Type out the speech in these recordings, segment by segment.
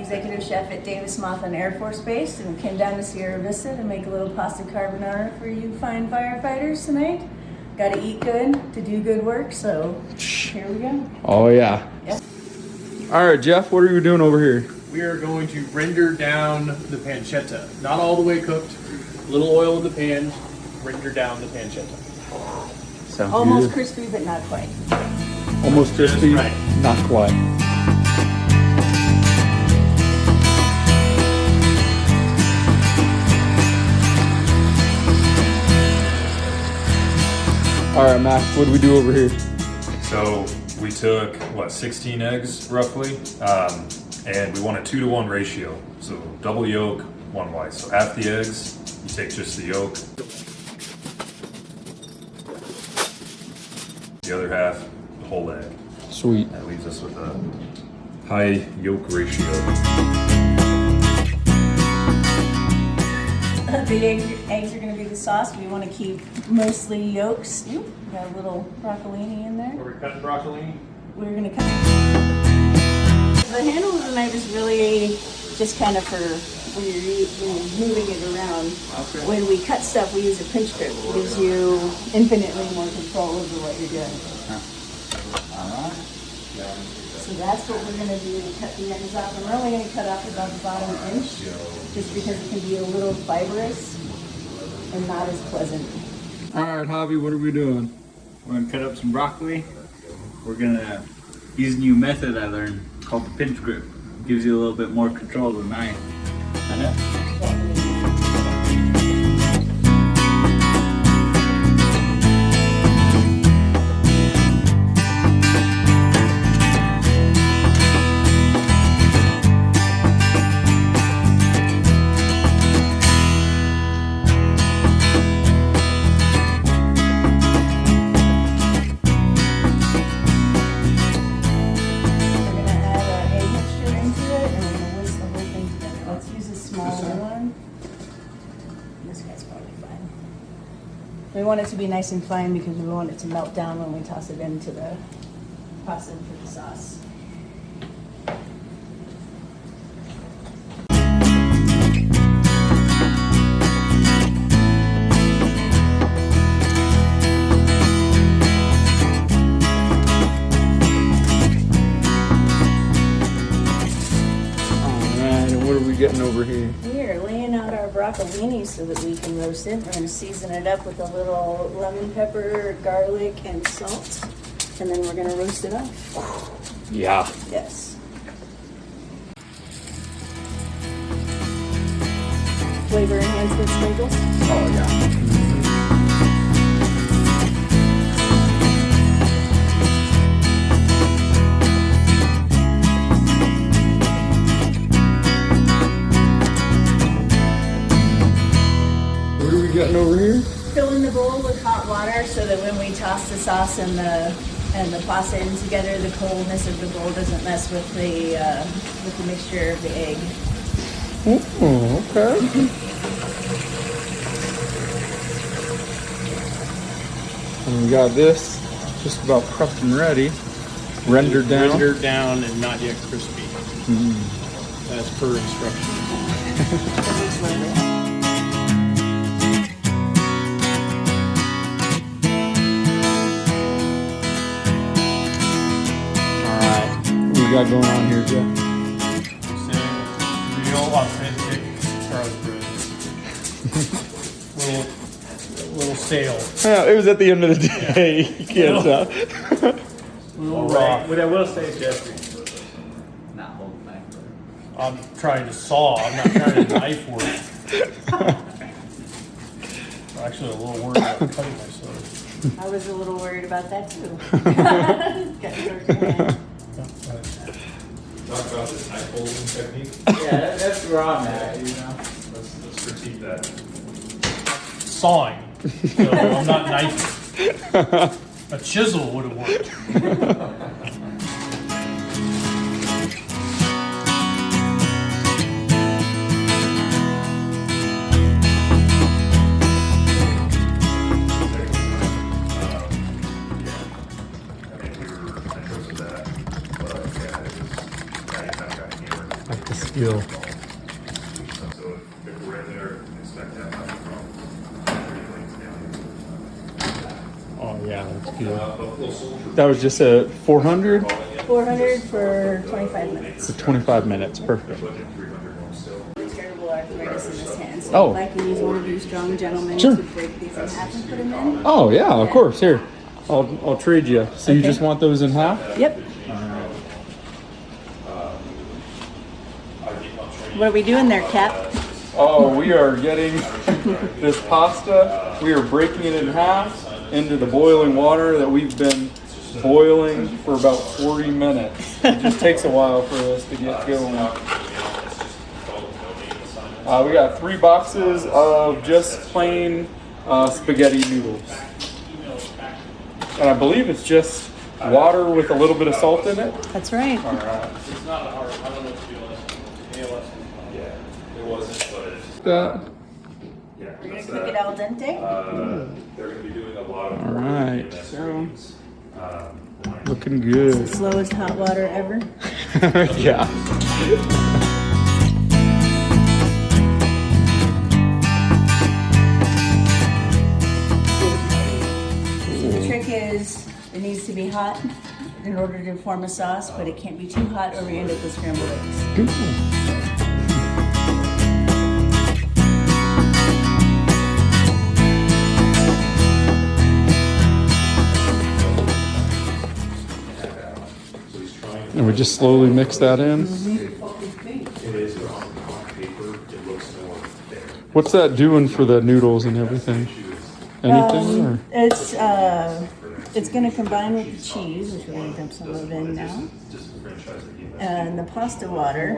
executive chef at Davis-Monthan Air Force Base, and came down to Sierra Vista to make a little pasta carbonara for you fine firefighters tonight. Got to eat good to do good work, so here we go. Oh yeah. Yep. All right, Jeff, what are you doing over here? We are going to render down the pancetta. Not all the way cooked. A little oil in the pan. Render down the pancetta. Sounds Almost good. crispy, but not quite. Almost crispy, right. not quite. All right, Max, what do we do over here? So we took, 16 eggs roughly, and we want a 2-to-1 ratio. So double yolk, 1 white. So half the eggs, you take just the yolk. The other half, the whole egg. Sweet. That leaves us with a high yolk ratio. The eggs are going to be the sauce. We want to keep mostly yolks. Ooh, got a little broccolini in there. Are we cutting broccoli? We're going to cut. The handle of the knife is really just kind of for when you're moving it around. Okay. When we cut stuff, we use a pinch grip. It gives you infinitely more control over what you're doing. All right. So that's what we're going to do to cut the ends off. And we're only going to cut off about the bottom inch, just because it can be a little fibrous and not as pleasant. All right, Javi, what are we doing? We're gonna cut up some broccoli. We're gonna use a new method I learned called the pinch grip. It gives you a little bit more control of the knife. We want it to be nice and fine because we want it to melt down when we toss it into the pasta for the sauce. Alright, and what are we getting over here? We are laying out our broccolini so that we can roast it. We're going to season it up with a little lemon pepper, garlic, and salt. And then we're going to roast it up. Yeah. Yes. Flavor enhancement sprinkles. Oh yeah. What are we getting over here? Fill in the bowl with hot water so that when we toss the sauce and the pasta in together, the coldness of the bowl doesn't mess with the mixture of the egg. Oh, okay. And we got this just about prepped and ready. Rendered down. Rendered down and not yet crispy. As per instructions. What we got going on here, Jeff? Real authentic garlic bread. little stale. Yeah, it was at the end of the day. You can't tell. Little raw. What I will say is Jeffrey, not holding knife. I'm trying to saw. I'm not trying to knife work. I'm actually a little worried about cutting myself. I was a little worried about that too. Talk about this knife holding technique. Yeah, that's where I'm at, you know. Let's critique that. Sawing. So I'm not knifing. A chisel would have worked. right there. Expect that from Oh yeah, that's good. Buffalo Soldier. That was just a 400 400 for 25 minutes. for 25 minutes. Perfect. Terrible arthritis in his hands. So Oh. if I can use one of you strong gentlemen Sure. to break these in half and put them in. Oh yeah, of course. Here, I'll trade you. So you Okay. just want those in half? Yep. What are we doing there, Cap? Oh, we are getting this pasta. We are breaking it in half into the boiling water that we've been boiling for about 40 minutes. It just takes a while for this to get going. We got 3 boxes of just plain spaghetti noodles. And I believe it's just water with a little bit of salt in it. That's right. All right. It's not hard. I don't know if you feel less. Yeah, it wasn't, but it's, That. yeah. We're gonna that's cook that. it al dente. They're going to be doing a lot of All right. So Looking good. the slowest hot water ever. Yeah. So the trick is it needs to be hot in order to form a sauce, but it can't be too hot or we end up with scrambled eggs. And we just slowly mix that in. It is on paper, it looks more fair. What's that doing for the noodles and everything? Anything? Or? It's going to combine with the cheese, which we're going to dump some of in now, and the pasta water,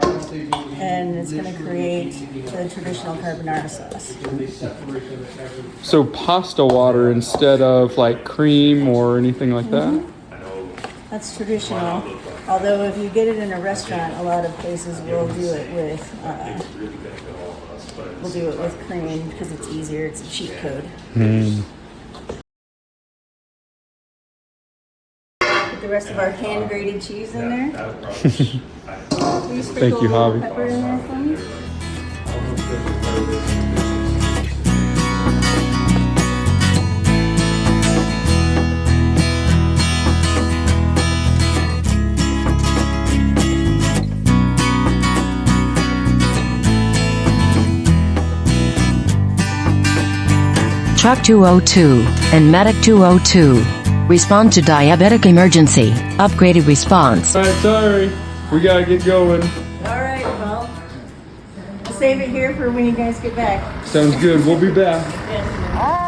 and it's going to create the traditional carbonara sauce. So pasta water instead of like cream or anything like that? That's traditional. Although if you get it in a restaurant, a lot of places will do it with cream because it's easier. It's a cheat code. Put the rest of our hand grated cheese in there. Please Thank you, Javi. pepper in there for me. Truck 202 and Medic 202. Respond to diabetic emergency. Upgraded response. All right, sorry. We gotta get going. All right, well, we'll save it here for when you guys get back. Sounds good. We'll be back. Yes.